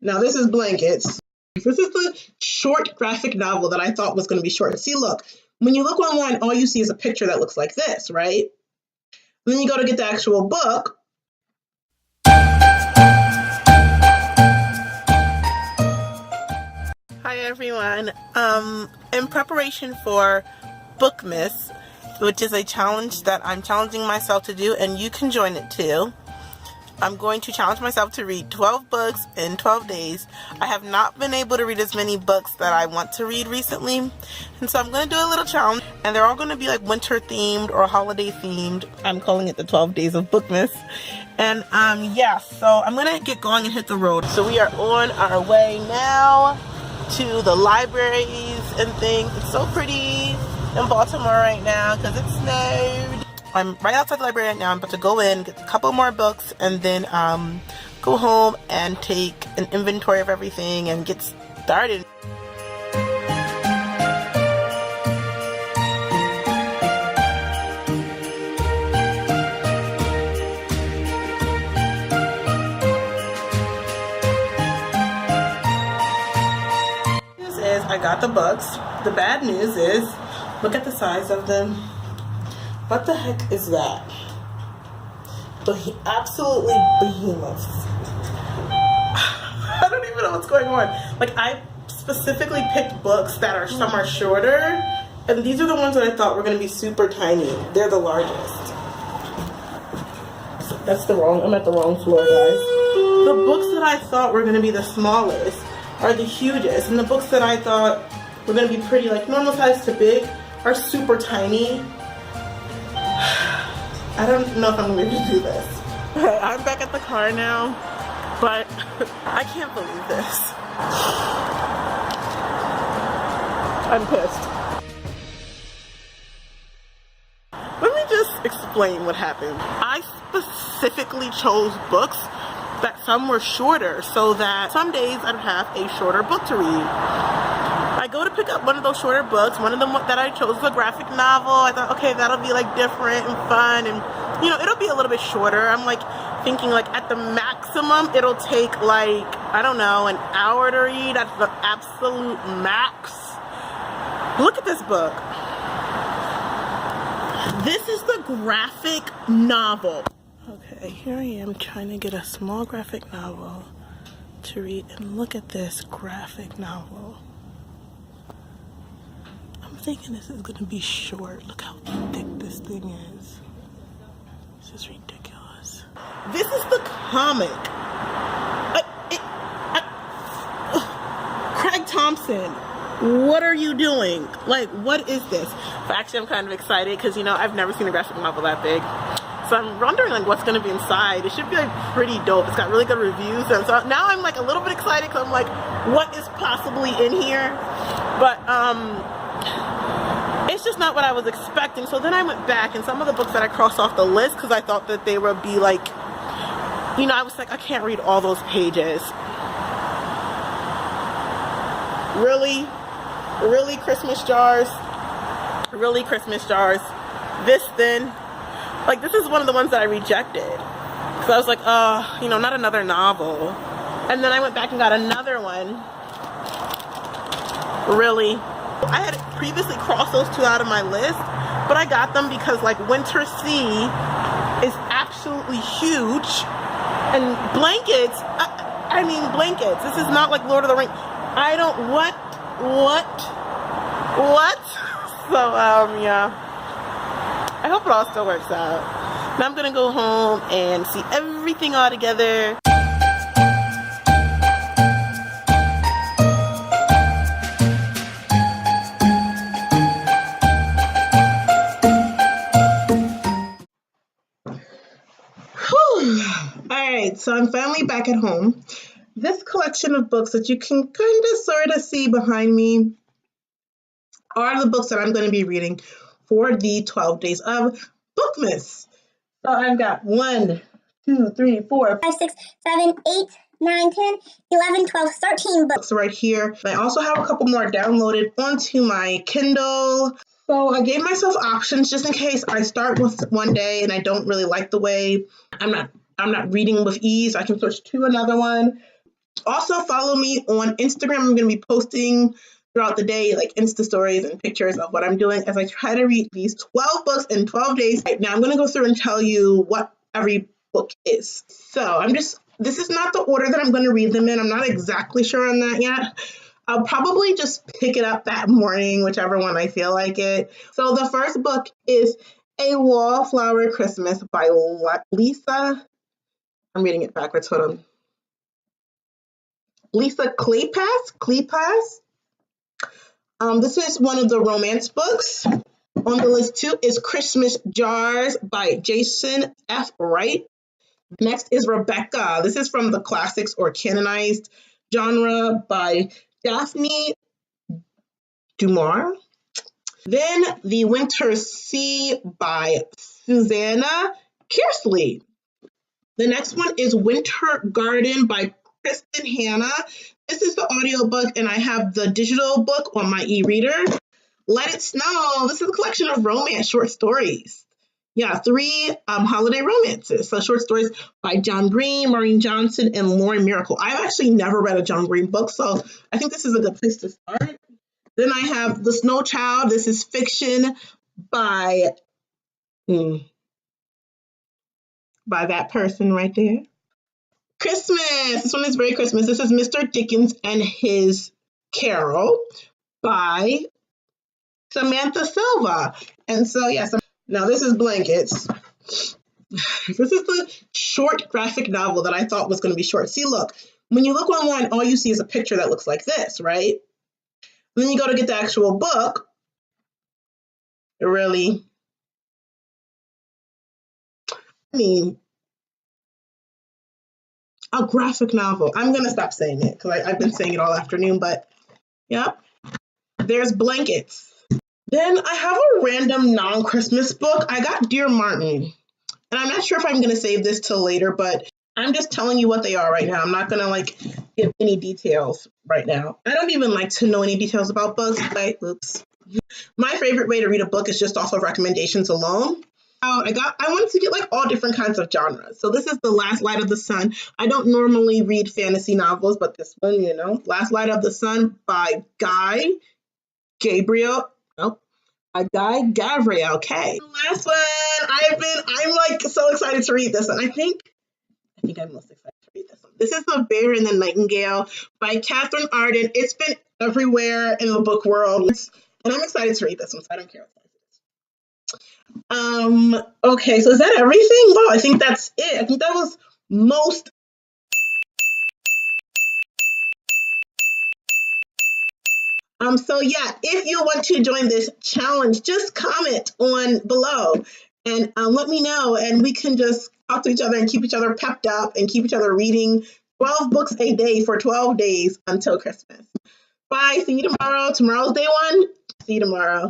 Now this is Blankets. This is the short graphic novel that I thought was going to be short. See, look, when you look online, all you see is a picture that looks like this, right? Then you go to get the actual book. Hi everyone. In preparation for Bookmas, which is a challenge that I'm challenging myself to do, and you can join it too. I'm going to challenge myself to read 12 books in 12 days. I have not been able to read as many books that I want to read recently, and so I'm going to do a little challenge, and they're all going to be like winter themed or holiday themed. I'm calling it the 12 days of Bookmas. And yeah, so I'm going to get going and hit the road. So we are on our way now to the libraries and things. It's so pretty in Baltimore right now because it snowed. I'm right outside the library right now. I'm about to go in, get a couple more books, and then go home and take an inventory of everything and get started. The news is I got the books. The bad news is, look at the size of them. What the heck is that? Absolutely behemoth. I don't even know what's going on. Like, I specifically picked books that are some are shorter, and these are the ones that I thought were going to be super tiny. They're the largest. I'm at the wrong floor, guys. The books that I thought were going to be the smallest are the hugest, and the books that I thought were going to be pretty, like normal size to big, are super tiny. I don't know if I'm going to do this. I'm back at the car now, but I can't believe this. I'm pissed. Let me just explain what happened. I specifically chose books that some were shorter so that some days I'd have a shorter book to read. I go to pick up one of those shorter books. One of them that I chose was a graphic novel. I thought, okay, that'll be like different and fun, and you know, it'll be a little bit shorter. I'm like thinking like at the maximum it'll take like, I don't know, an hour to read at the absolute max. Look at this book. This is the graphic novel. Okay, here I am trying to get a small graphic novel to read, and look at this graphic novel. I'm thinking this is gonna be short. Look how thick this thing is. This is ridiculous. This is the comic. Craig Thompson, what are you doing? Like, what is this? But actually, I'm kind of excited because, you know, I've never seen a graphic novel that big. So I'm wondering like what's gonna be inside. It should be like pretty dope. It's got really good reviews, and so now I'm like a little bit excited because I'm like, what is possibly in here? But it's just not what I was expecting. So then I went back, and some of the books that I crossed off the list because I thought that they would be like, you know, I was like, I can't read all those pages. Really Christmas jars? Really Christmas jars? This thin? Like, this is one of the ones that I rejected. So I was like, oh, you know, not another novel. And then I went back and got another one. Really? I had previously crossed those two out of my list, but I got them because like Winter Sea is absolutely huge, and Blankets, I mean Blankets, this is not like Lord of the Rings. I don't, what? So yeah, I hope it all still works out. Now I'm gonna go home and see everything all together. Alright, so I'm finally back at home. This collection of books that you can kind of sort of see behind me are the books that I'm going to be reading for the 12 days of Bookmas. So I've got 1, 2, 3, 4, 5, 6, 7, 8, 9, 10, 11, 12, 13 books right here. I also have a couple more downloaded onto my Kindle. So I gave myself options just in case I start with one day and I don't really like the way I'm not reading with ease. I can switch to another one. Also follow me on Instagram. I'm going to be posting throughout the day, like Insta stories and pictures of what I'm doing as I try to read these 12 books in 12 days. Now I'm going to go through and tell you what every book is. So this is not the order that I'm going to read them in. I'm not exactly sure on that yet. I'll probably just pick it up that morning, whichever one I feel like it. So the first book is A Wallflower Christmas by Lisa. I'm reading it backwards. Hold on. Lisa Kleypas. This is one of the romance books. On the list too is Christmas Jars by Jason F. Wright. Next is Rebecca. This is from the classics or canonized genre by Daphne Dumar. Then The Winter Sea by Susanna Kearsley. The next one is Winter Garden by Kristen Hanna. This is the audiobook, and I have the digital book on my e-reader. Let It Snow. This is a collection of romance short stories. Yeah, 3 holiday romances. So short stories by John Green, Maureen Johnson, and Lauren Miracle. I've actually never read a John Green book, so I think this is a good place to start. Then I have The Snow Child. This is fiction by that person right there. Christmas. This one is very Christmas. This is Mr. Dickens and His Carol by Samantha Silva. And so, yes, now this is Blankets. This is the short graphic novel that I thought was going to be short. See, look, when you look online, all you see is a picture that looks like this, right? And then you go to get the actual book. A graphic novel. I'm going to stop saying it because I've been saying it all afternoon, but yeah, there's Blankets. Then I have a random non-Christmas book. I got Dear Martin, and I'm not sure if I'm going to save this till later, but I'm just telling you what they are right now. I'm not going to give any details right now. I don't even like to know any details about books. Oops. My favorite way to read a book is just off of recommendations alone. I wanted to get all different kinds of genres. So this is The Last Light of the Sun. I don't normally read fantasy novels, but this one, Last Light of the Sun by Guy Gavriel Kay. The last one, I'm so excited to read this one. I think I'm most excited to read this one. This is The Bear and the Nightingale by Catherine Arden. It's been everywhere in the book world, and I'm excited to read this one, so I don't care what size it is. Okay, so is that everything? Wow, I think that's it. I think that was most. So yeah, if you want to join this challenge, just comment on below and let me know, and we can just talk to each other and keep each other pepped up and keep each other reading 12 books a day for 12 days until Christmas. Bye. See you tomorrow. Tomorrow's day 1. See you tomorrow.